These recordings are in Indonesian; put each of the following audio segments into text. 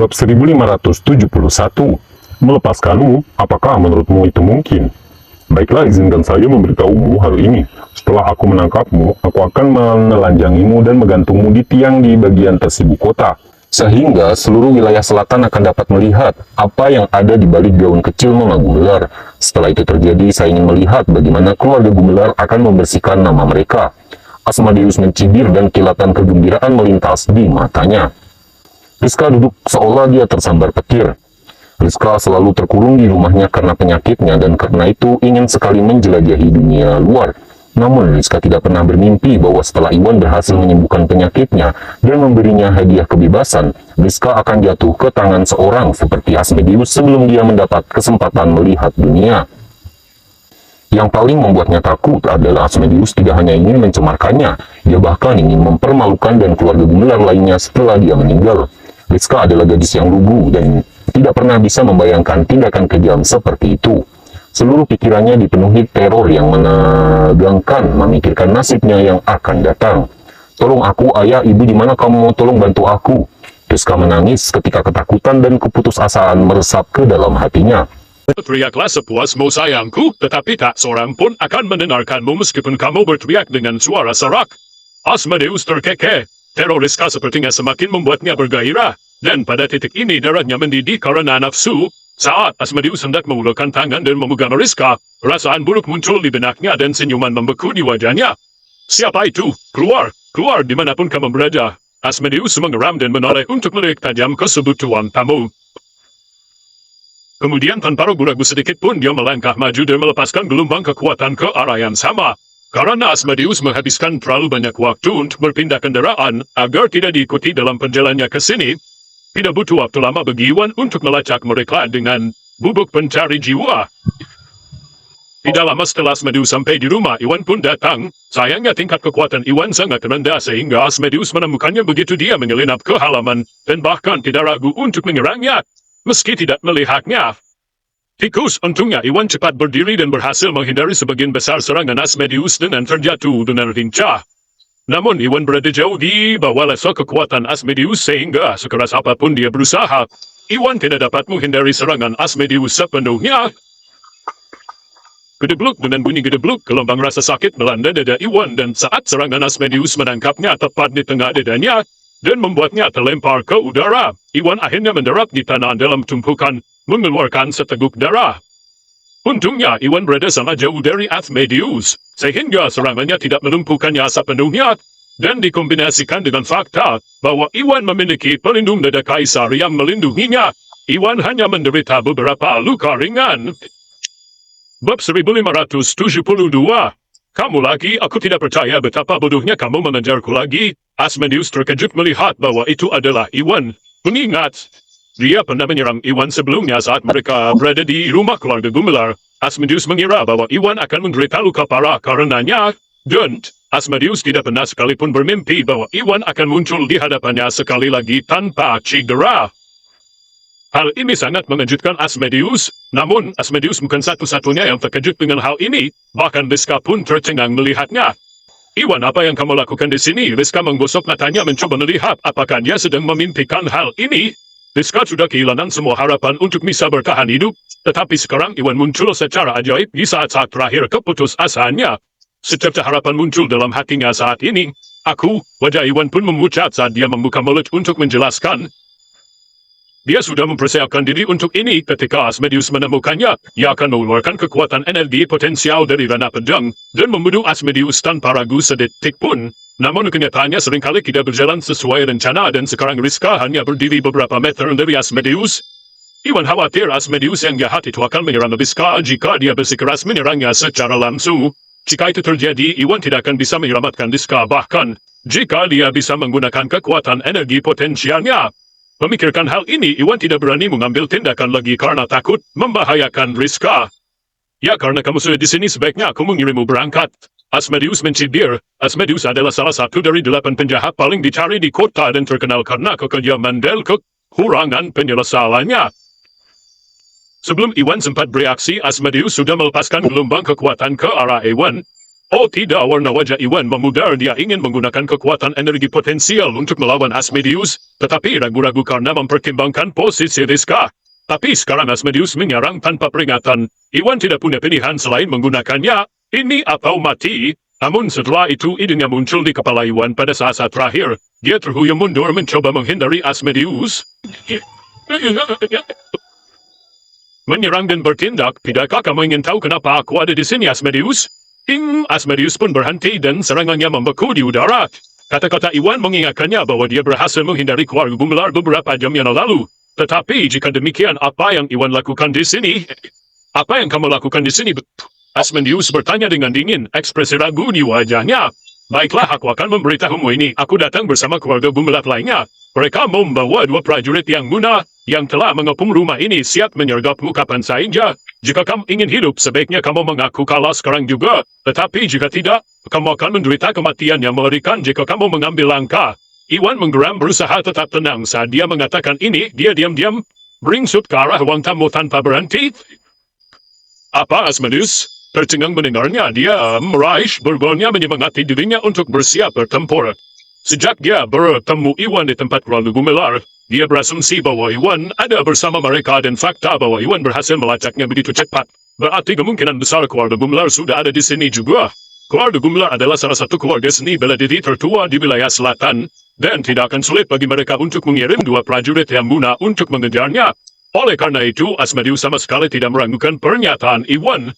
Bab 1571. Melepaskanmu, apakah menurutmu itu mungkin? Baiklah, izinkan saya memberitahumu hal ini. Setelah aku menangkapmu, aku akan menelanjangimu dan menggantungmu di tiang di bagian atas ibu kota. Sehingga seluruh wilayah selatan akan dapat melihat apa yang ada di balik gaun kecil Nona Gumelar. Setelah itu terjadi, saya ingin melihat bagaimana keluarga Gumelar akan membersihkan nama mereka. Asmodeus mencibir dan kilatan kegembiraan melintas di matanya. Rizka duduk seolah dia tersambar petir. Rizka selalu terkurung di rumahnya karena penyakitnya dan karena itu ingin sekali menjelajahi dunia luar. Namun Rizka tidak pernah bermimpi bahwa setelah Iwan berhasil menyembuhkan penyakitnya dan memberinya hadiah kebebasan, Rizka akan jatuh ke tangan seorang seperti Asmodeus sebelum dia mendapat kesempatan melihat dunia. Yang paling membuatnya takut adalah Asmodeus tidak hanya ingin mencemarkannya, dia bahkan ingin mempermalukan dan keluarga Gumelar lainnya setelah dia meninggal. Rizka adalah gadis yang lugu dan tidak pernah bisa membayangkan tindakan kejam seperti itu. Seluruh pikirannya dipenuhi teror yang menegangkan, memikirkan nasibnya yang akan datang. "Tolong aku, ayah, ibu, di mana kamu? Tolong bantu aku." Rizka menangis ketika ketakutan dan keputusasaan meresap ke dalam hatinya. Teriaklah sepuasmu sayangku, tetapi tak seorang pun akan mendengarkanmu meskipun kamu berteriak dengan suara serak. Asmodeus terkekeh. Teror Rizka sepertinya semakin membuatnya bergairah, dan pada titik ini darahnya mendidih karena nafsu. Saat Asmodeus hendak mengulurkan tangan dan memegang Rizka, perasaan buruk muncul di benaknya dan senyuman membeku di wajahnya. "Siapa itu? Keluar! Keluar dimanapun kamu berada!" Asmodeus mengeram dan menoleh untuk melirik tajam ke sebut tuan tamu. Kemudian tanpa ragu-ragu sedikit pun dia melangkah maju dan melepaskan gelombang kekuatan ke arah yang sama. Karena Asmodeus menghabiskan terlalu banyak waktu untuk berpindah kendaraan agar tidak diikuti dalam perjalanannya ke sini, tidak butuh waktu lama bagi Iwan untuk melacak mereka dengan bubuk pencari jiwa. Tidak lama setelah Asmodeus sampai di rumah, Iwan pun datang. Sayangnya tingkat kekuatan Iwan sangat rendah sehingga Asmodeus menemukannya begitu dia menyelinap ke halaman dan bahkan tidak ragu untuk menyerangnya, meski tidak melihatnya. Tikus, untungnya Iwan cepat berdiri dan berhasil menghindari sebagian besar serangan Asmodeus dengan terjatuh dengan lincah. Namun Iwan berada jauh di bawah lesok kekuatan Asmodeus sehingga sekeras apapun dia berusaha, Iwan tidak dapat menghindari serangan Asmodeus sepenuhnya. Gedebluk, dengan bunyi gedebluk, gelombang rasa sakit melanda dada Iwan dan saat serangan Asmodeus menangkapnya tepat di tengah dadanya dan membuatnya terlempar ke udara, Iwan akhirnya mendarat di tanah dalam tumpukan, mengeluarkan seteguk darah. Untungnya Iwan berada sangat jauh dari Asmodeus, sehingga serangannya tidak melumpuhkannya sepenuhnya, dan dikombinasikan dengan fakta bahwa Iwan memiliki pelindung dada kaisar yang melindunginya, Iwan hanya menderita beberapa luka ringan. Bab 1572. "Kamu lagi? Aku tidak percaya betapa bodohnya kamu mengejarku lagi." Asmodeus terkejut melihat bahwa itu adalah Iwan. Mengingat dia pernah menyerang Iwan sebelumnya saat mereka berada di rumah keluarga Gumelar. Asmodeus mengira bahwa Iwan akan menderita luka parah karenanya, dan Asmodeus tidak pernah sekalipun bermimpi bahwa Iwan akan muncul di hadapannya sekali lagi tanpa cedera. Hal ini sangat mengejutkan Asmodeus, namun Asmodeus bukan satu-satunya yang terkejut dengan hal ini, bahkan Rizka pun tercengang melihatnya. "Iwan, apa yang kamu lakukan di sini?" Rizka menggosok matanya mencoba melihat apakah dia sedang memimpikan hal ini. Rizka sudah kehilangan semua harapan untuk bisa bertahan hidup, tetapi sekarang Iwan muncul secara ajaib di saat-saat terakhir keputusasaannya. Secerca harapan muncul dalam hatinya saat ini. Wajah Iwan pun memucat saat dia membuka mulut untuk menjelaskan. Dia sudah mempersiapkan diri untuk ini ketika Asmodeus menemukannya. Ia akan mengeluarkan kekuatan energi potensial dari ranah pedang dan membunuh Asmodeus tanpa ragu sedetik pun. Namun kenyataannya seringkali tidak berjalan sesuai rencana dan sekarang Rizka hanya berdiri beberapa meter dari Asmodeus. Iwan khawatir Asmodeus yang jahat itu akan menyerang Rizka jika dia bersikeras menyerangnya secara langsung. Jika itu terjadi, Iwan tidak akan bisa menyelamatkan Rizka, bahkan jika dia bisa menggunakan kekuatan energi potensialnya. Memikirkan hal ini, Iwan tidak berani mengambil tindakan lagi karena takut membahayakan Rizka. "Ya, karena kamu sudah di sini, sebaiknya aku mengirimmu berangkat." Asmodeus mencibir. Asmodeus adalah salah satu dari 8 penjahat paling dicari di kota dan terkenal karena kekejaman dan kekurangan penyelesaiannya. Sebelum Iwan sempat bereaksi, Asmodeus sudah melepaskan gelombang kekuatan ke arah Iwan. Oh tidak, warna wajah Iwan memudar. Dia ingin menggunakan kekuatan energi potensial untuk melawan Asmodeus, tetapi ragu-ragu karena mempertimbangkan posisi Rizka. Tapi sekarang Asmodeus menyerang tanpa peringatan. Iwan tidak punya pilihan selain menggunakannya. Ini atau mati. Namun setelah itu idenya muncul di kepala Iwan pada saat-saat terakhir. Dia terhuyung mundur mencoba menghindari Asmodeus. Menyerang dan bertindak. Tidakkah kamu ingin tahu kenapa aku ada di sini, Asmodeus? Asmodeus pun berhenti dan serangannya membeku di udara. Kata-kata Iwan mengingatkannya bahwa dia berhasil menghindari keluarga gumelar beberapa jam yang lalu. Tetapi jika demikian, apa yang Iwan lakukan di sini? Apa yang kamu lakukan di sini? Asmodeus bertanya dengan dingin, ekspresi ragu di wajahnya. Baiklah, aku akan memberitahumu ini. Aku datang bersama keluarga gumelar lainnya. Mereka membawa 2 prajurit yang munah, yang telah mengepung rumah ini siap menyergapmu kapan saja. Jika kamu ingin hidup, sebaiknya kamu mengaku kalah sekarang juga. Tetapi jika tidak, kamu akan menderita kematian yang mengerikan jika kamu mengambil langkah. Iwan menggeram berusaha tetap tenang. Saat dia mengatakan ini, dia diam-diam beringsut ke arah ruang tamu tanpa berhenti. Apa, Asmodeus? Tercengang mendengarnya, dia meraih berbolnya menyemangati dirinya untuk bersiap bertempur. Sejak dia bertemu Iwan di tempat keluarga gumelar, dia berasumsi bahwa Iwan ada bersama mereka dan fakta bahwa Iwan berhasil melacaknya begitu cepat. Berarti kemungkinan besar keluarga gumelar sudah ada di sini juga. Keluarga gumelar adalah salah satu keluarga seni bela diri tertua di wilayah selatan, dan tidak akan sulit bagi mereka untuk mengirim 2 prajurit yang munah untuk mengejarnya. Oleh karena itu, Asmodeus sama sekali tidak meragukan pernyataan Iwan.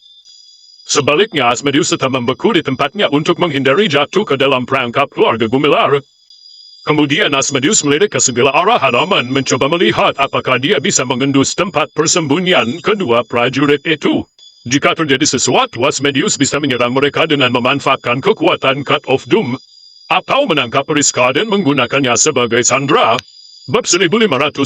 Sebaliknya, Asmodeus tetap membeku di tempatnya untuk menghindari jatuh ke dalam perangkap keluarga gumelar. Kemudian Asmodeus melirik ke segala arah halaman mencoba melihat apakah dia bisa mengendus tempat persembunyian kedua prajurit itu. Jika terjadi sesuatu, Asmodeus bisa menyerang mereka dengan memanfaatkan kekuatan Cut of Doom, atau menangkap Rizka dan menggunakannya sebagai sandera. Bab 1573.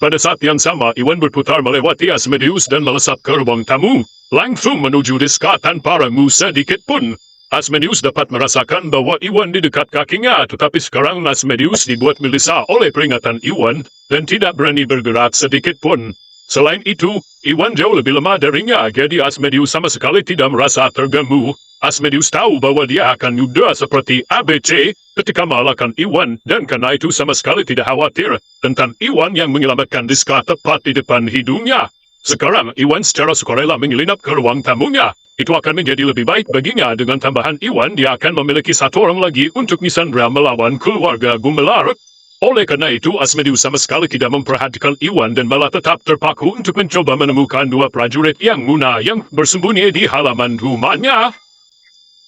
Pada saat yang sama, Iwan berputar melewati Asmodeus dan melesat ke ruang tamu, langsung menuju Rizka tanpa ragu sedikit pun. Asmodeus dapat merasakan bahwa Iwan di dekat kakinya, tetapi sekarang Asmodeus dibuat gelisah oleh peringatan Iwan dan tidak berani bergerak sedikit pun. Selain itu, Iwan jauh lebih lemah darinya, jadi Asmodeus sama sekali tidak merasa terganggu. Asmodeus tahu bahwa dia akan mudah seperti ABC ketika mengalahkan Iwan, dan karena itu sama sekali tidak khawatir tentang Iwan yang menyelamatkan Rizka tepat di depan hidungnya. Sekarang, Iwan secara sukarela menyelinap ke ruang tamunya. Itu akan menjadi lebih baik baginya. Dengan tambahan Iwan, dia akan memiliki 1 orang lagi untuk disandera melawan keluarga gumelar. Oleh karena itu, Asmodeus sama sekali tidak memperhatikan Iwan dan malah tetap terpaku untuk mencoba menemukan 2 prajurit yang munah yang bersembunyi di halaman rumahnya.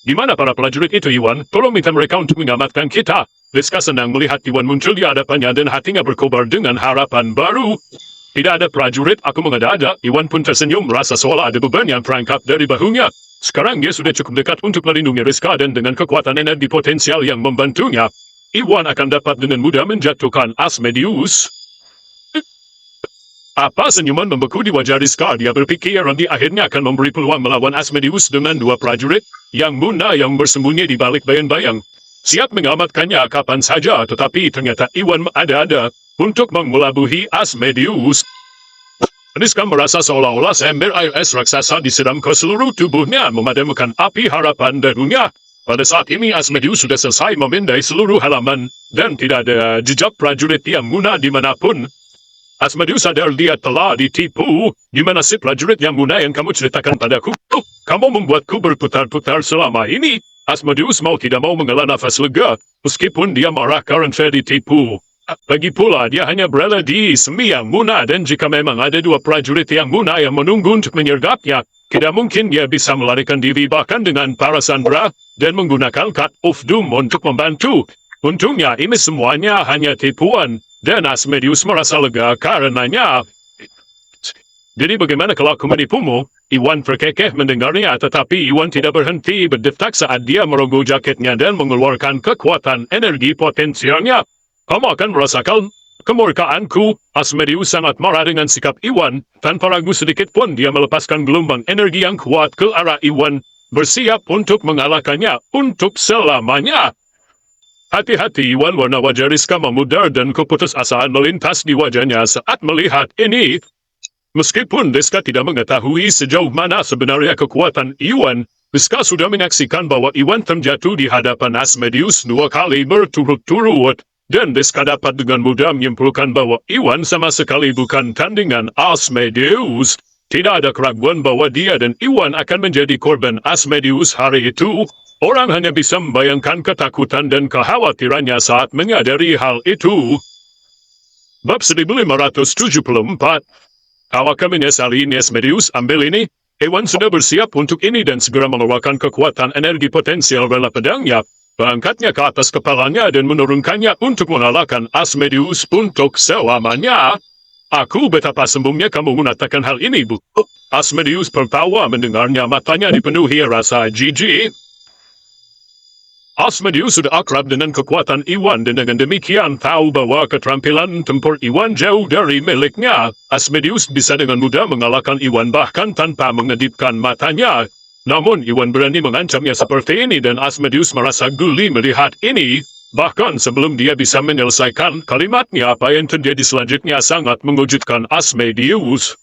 Di mana para prajurit itu, Iwan? Tolong minta mereka untuk menyelamatkan kita. Rizka senang melihat Iwan muncul di hadapannya dan hatinya berkobar dengan harapan baru. Tidak ada prajurit, aku mengada-ada. Iwan pun tersenyum merasa seolah ada beban yang terangkat dari bahunya. Sekarang dia sudah cukup dekat untuk melindungi Rizka dan dengan kekuatan energi potensial yang membantunya, Iwan akan dapat dengan mudah menjatuhkan Asmodeus. Apa senyuman membeku di wajah Rizka? Dia berpikir Randy akhirnya akan memberi peluang melawan Asmodeus dengan 2 prajurit yang munah yang bersembunyi di balik bayang-bayang. Siap menyelamatkannya kapan saja, tetapi ternyata Iwan ada-ada untuk mengelabuhi Asmodeus. Rizka merasa seolah-olah seember air es raksasa disiram ke seluruh tubuhnya, memadamkan api harapan darunya. Pada saat ini Asmodeus sudah selesai memindai seluruh halaman, dan tidak ada jejak prajurit yang munah dimanapun. Asmodeus sadar dia telah ditipu. Gimana si prajurit yang munah yang kamu ceritakan padaku? Kamu membuatku berputar-putar selama ini. Asmodeus mau tidak mau menghela nafas lega, meskipun dia marah karena ditipu. Lagi pula, dia hanya berada di semi yang munah, dan jika memang ada 2 prajurit yang munah yang menunggu untuk menyergapnya, tidak mungkin dia bisa melarikan diri bahkan dengan para sandera dan menggunakan Cut of Doom untuk membantu. Untungnya ini semuanya hanya tipuan. Dan Asmodeus merasa lega karenanya. Jadi bagaimana kalau aku menipumu? Iwan terkekeh mendengarnya, tetapi Iwan tidak berhenti berdetak saat dia merogoh jaketnya dan mengeluarkan kekuatan energi potensialnya. Kamu akan merasakan kemurkaanku. Asmodeus sangat marah dengan sikap Iwan. Tanpa ragu sedikit pun dia melepaskan gelombang energi yang kuat ke arah Iwan, bersiap untuk mengalahkannya untuk selamanya. Hati-hati, Iwan. Warna wajah Rizka memudar dan keputusasaan melintas di wajahnya saat melihat ini. Meskipun Deska tidak mengetahui sejauh mana sebenarnya kekuatan Iwan, Deska sudah menyaksikan bahwa Iwan terjatuh di hadapan Asmodeus 2 kali berturut-turut, dan Deska dapat dengan mudah menyimpulkan bahwa Iwan sama sekali bukan tandingan Asmodeus. Tidak ada keraguan bahwa dia dan Iwan akan menjadi korban Asmodeus hari itu. Orang hanya bisa membayangkan ketakutan dan kekhawatirannya saat menyadari hal itu. Bab 1574. Awak menyesali ini Asmodeus, ambil ini. Iwan sudah bersiap untuk ini dan segera mengeluarkan kekuatan energi potensial rela pedangnya. Mengangkatnya ke atas kepalanya dan menurunkannya untuk mengalahkan Asmodeus untuk selamanya. Aku betapa sembungnya kamu mengatakan hal ini, Bu. Asmodeus tertawa mendengarnya, matanya dipenuhi rasa jijik. Asmodeus sudah akrab dengan kekuatan Iwan dan dengan demikian tahu bahwa keterampilan tempur Iwan jauh dari miliknya. Asmodeus bisa dengan mudah mengalahkan Iwan bahkan tanpa mengedipkan matanya. Namun Iwan berani mengancamnya seperti ini dan Asmodeus merasa geli melihat ini. Bahkan sebelum dia bisa menyelesaikan kalimatnya, apa yang terjadi selanjutnya sangat mengejutkan Asmodeus.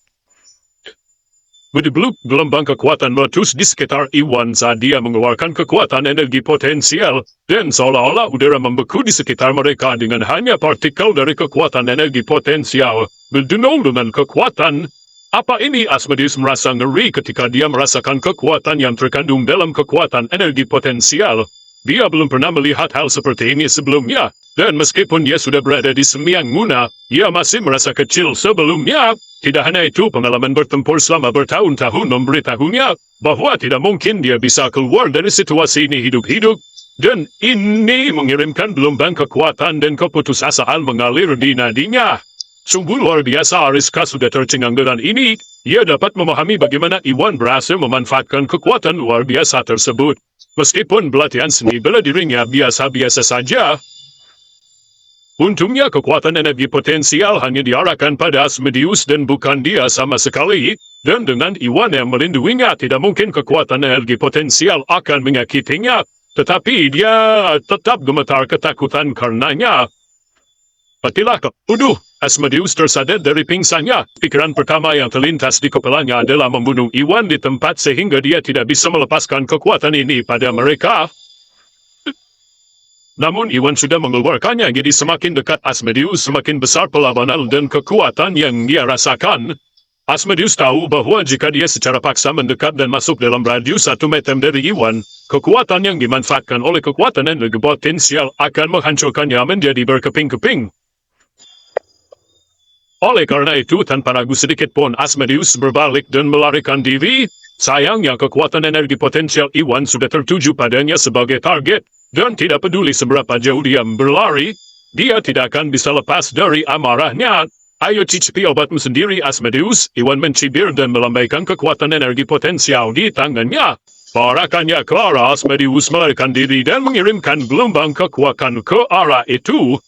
Berdebluk gelombang kekuatan meletus di sekitar Iwan saat dia mengeluarkan kekuatan energi potensial, dan seolah-olah udara membeku di sekitar mereka dengan hanya partikel dari kekuatan energi potensial. Berdengung dengan kekuatan. Apa ini? Asmodeus merasa ngeri ketika dia merasakan kekuatan yang terkandung dalam kekuatan energi potensial. Dia belum pernah melihat hal seperti ini sebelumnya, dan meskipun dia sudah berada di Semiang Muna, ia masih merasa kecil sebelumnya. Tidak hanya itu, pengalaman bertempur selama bertahun-tahun memberitahunya bahwa tidak mungkin dia bisa keluar dari situasi ini hidup-hidup, dan ini mengirimkan gelombang kekuatan dan keputusasaan mengalir di nadinya. Sungguh luar biasa. Ariska sudah tercengang dengan ini. Ia dapat memahami bagaimana Iwan berhasil memanfaatkan kekuatan luar biasa tersebut. Meskipun pelatihan seni bela dirinya biasa-biasa saja, untungnya kekuatan energi potensial hanya diarahkan pada Asmodeus dan bukan dia sama sekali, dan dengan Iwan yang melindunginya tidak mungkin kekuatan energi potensial akan menyakitinya, tetapi dia tetap gemetar ketakutan karenanya. Patilah Uduh! Asmodeus tersadar dari pingsannya. Pikiran pertama yang terlintas di kepalanya adalah membunuh Iwan di tempat sehingga dia tidak bisa melepaskan kekuatan ini pada mereka. Namun Iwan sudah mengeluarkannya, jadi semakin dekat Asmodeus semakin besar perlawanan dan kekuatan yang dia rasakan. Asmodeus tahu bahwa jika dia secara paksa mendekat dan masuk dalam radius 1 meter dari Iwan, kekuatan yang dimanfaatkan oleh kekuatan energi potensial akan menghancurkannya menjadi berkeping-keping. Oleh karena itu, tanpa ragu sedikit pun Asmodeus berbalik dan melarikan diri. Sayangnya kekuatan energi potensial Iwan sudah tertuju padanya sebagai target, dan tidak peduli seberapa jauh dia berlari, dia tidak akan bisa lepas dari amarahnya. Ayo cicipi obatmu sendiri, Asmodeus. Iwan mencibir dan melambaikan kekuatan energi potensial di tangannya. Parakannya ke arah Asmodeus melarikan diri dan mengirimkan gelombang kekuatan ke arah itu.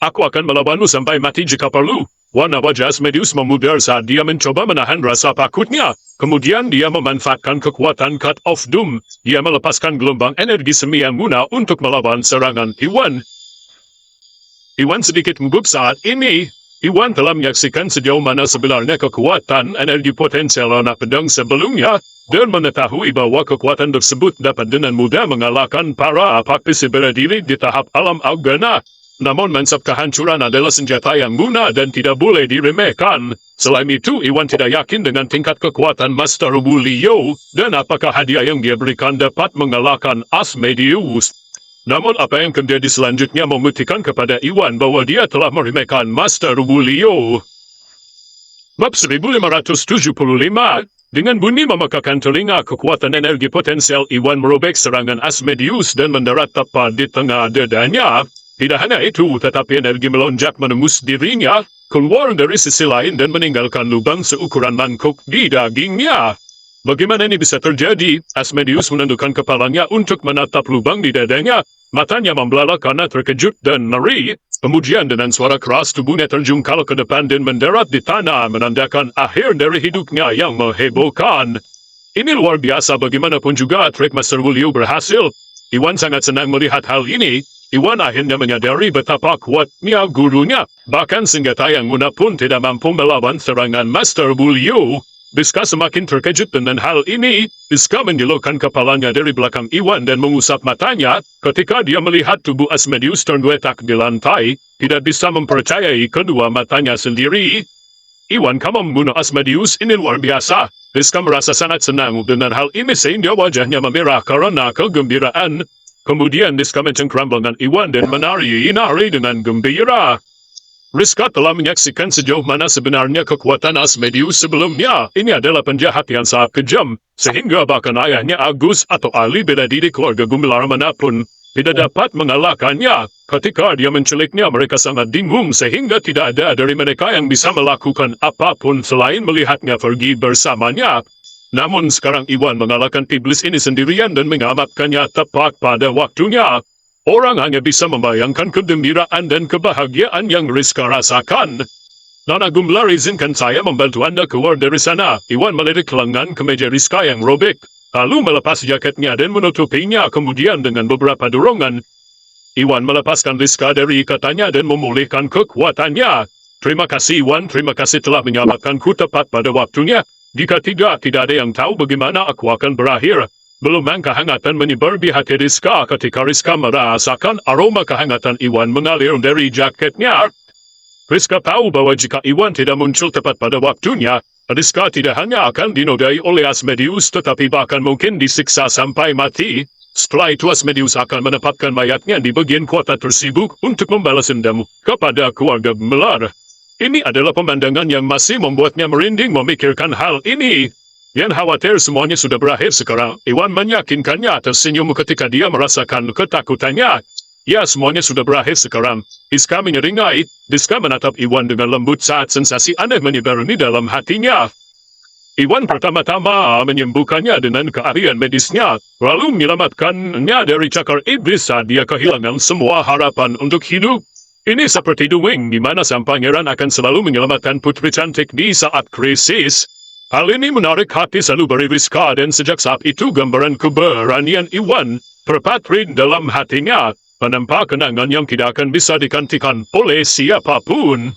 Aku akan melawanmu sampai mati jika perlu. Warna wajah Asmodeus memudar saat dia mencoba menahan rasa takutnya. Kemudian dia memanfaatkan kekuatan Cut of Doom. Dia melepaskan gelombang energi Semiang Muna untuk melawan serangan Iwan. Iwan sedikit gugup saat ini. Iwan telah menyaksikan sejauh mana sebenarnya kekuatan energi potensial anak pedang sebelumnya, dan mengetahui bahwa kekuatan tersebut dapat dengan mudah mengalahkan para praktisi bela diri di tahap alam Argana. Namun mansab kehancuran adalah senjata yang guna dan tidak boleh diremehkan. Selain itu, Iwan tidak yakin dengan tingkat kekuatan Master Wulio, dan apakah hadiah yang dia berikan dapat mengalahkan Asmodeus. Namun apa yang terjadi selanjutnya membuktikan kepada Iwan bahwa dia telah meremehkan Master Wulio. Bab 1575. Dengan bunyi memekakan telinga, kekuatan energi potensial Iwan merobek serangan Asmodeus dan mendarat tepat di tengah dadanya. Tidak hanya itu, tetapi energi melonjak menembus dirinya, keluar dari sisi lain dan meninggalkan lubang seukuran mangkuk di dagingnya. Bagaimana ini bisa terjadi? Asmodeus menundukkan kepalanya untuk menatap lubang di dadanya. Matanya membelalak karena terkejut dan ngeri. Kemudian dengan suara keras tubuhnya terjungkal ke depan dan mendarat di tanah, menandakan akhir dari hidupnya yang menghebohkan. Ini luar biasa, bagaimanapun juga trik Master Wulio berhasil. Iwan sangat senang melihat hal ini. Iwan akhirnya menyadari betapa kuatnya gurunya. Bahkan senjata yang guna pun tidak mampu melawan serangan Master Bulyo. Rizka semakin terkejut dengan hal ini. Rizka menjelokkan kepalanya dari belakang Iwan dan mengusap matanya. Ketika dia melihat tubuh Asmodeus tergeletak di lantai, tidak bisa mempercayai kedua matanya sendiri. Iwan, kamu membunuh Asmodeus, ini luar biasa. Rizka merasa sangat senang dengan hal ini sehingga wajahnya memerah karena kegembiraan. Kemudian Rizka mencengkram dengan Iwan dan menari-nari dengan gembira. Rizka telah menyaksikan sejauh mana sebenarnya kekuatan Asmodeus sebelumnya. Ini adalah penjahat yang sangat kejam, sehingga bahkan ayahnya Agus atau ahli bela diri keluarga Gumelar manapun tidak dapat mengalahkannya. Ketika dia menculiknya, mereka sangat bingung sehingga tidak ada dari mereka yang bisa melakukan apapun selain melihatnya pergi bersamanya. Namun sekarang Iwan mengalahkan iblis ini sendirian dan mengamatkannya tepat pada waktunya. Orang hanya bisa membayangkan kegembiraan dan kebahagiaan yang Rizka rasakan. Nona Gumelar, izinkan saya membantu Anda keluar dari sana. Iwan melirik lengan kemeja Rizka yang robek, lalu melepas jaketnya dan menutupinya kemudian dengan beberapa dorongan. Iwan melepaskan Rizka dari ikatannya dan memulihkan kekuatannya. Terima kasih Iwan, terima kasih telah menyelamatkanku tepat pada waktunya. Jika tidak ada yang tahu bagaimana aku akan berakhir. Belum kehangatan menyebar di hati Rizka ketika Rizka merasakan aroma kehangatan Iwan mengalir dari jaketnya. Rizka tahu bahwa jika Iwan tidak muncul tepat pada waktunya, Rizka tidak hanya akan dinodai oleh Asmodeus tetapi bahkan mungkin disiksa sampai mati. Setelah itu Asmodeus akan menempatkan mayatnya di bagian kota tersibuk untuk membalas dendam kepada keluarga Gumelar. Ini adalah pemandangan yang masih membuatnya merinding memikirkan hal ini. Yang khawatir semuanya sudah berakhir sekarang. Iwan meyakinkannya tersenyum ketika dia merasakan ketakutannya. Ya, semuanya sudah berakhir sekarang. Rizka menyeringai. Rizka menatap Iwan dengan lembut saat sensasi aneh menyebar di dalam hatinya. Iwan pertama-tama menyembuhkannya dengan keahlian medisnya, lalu menyelamatkannya dari cakar iblis saat dia kehilangan semua harapan untuk hidup. Ini seperti dongeng di mana sang pangeran akan selalu menyelamatkan putri cantik di saat krisis. Hal ini menarik hati sanubari Rizka dan sejak saat itu gambaran keberanian Iwan terpatri dalam hatinya, menempah kenangan yang tidak akan bisa digantikan oleh siapapun.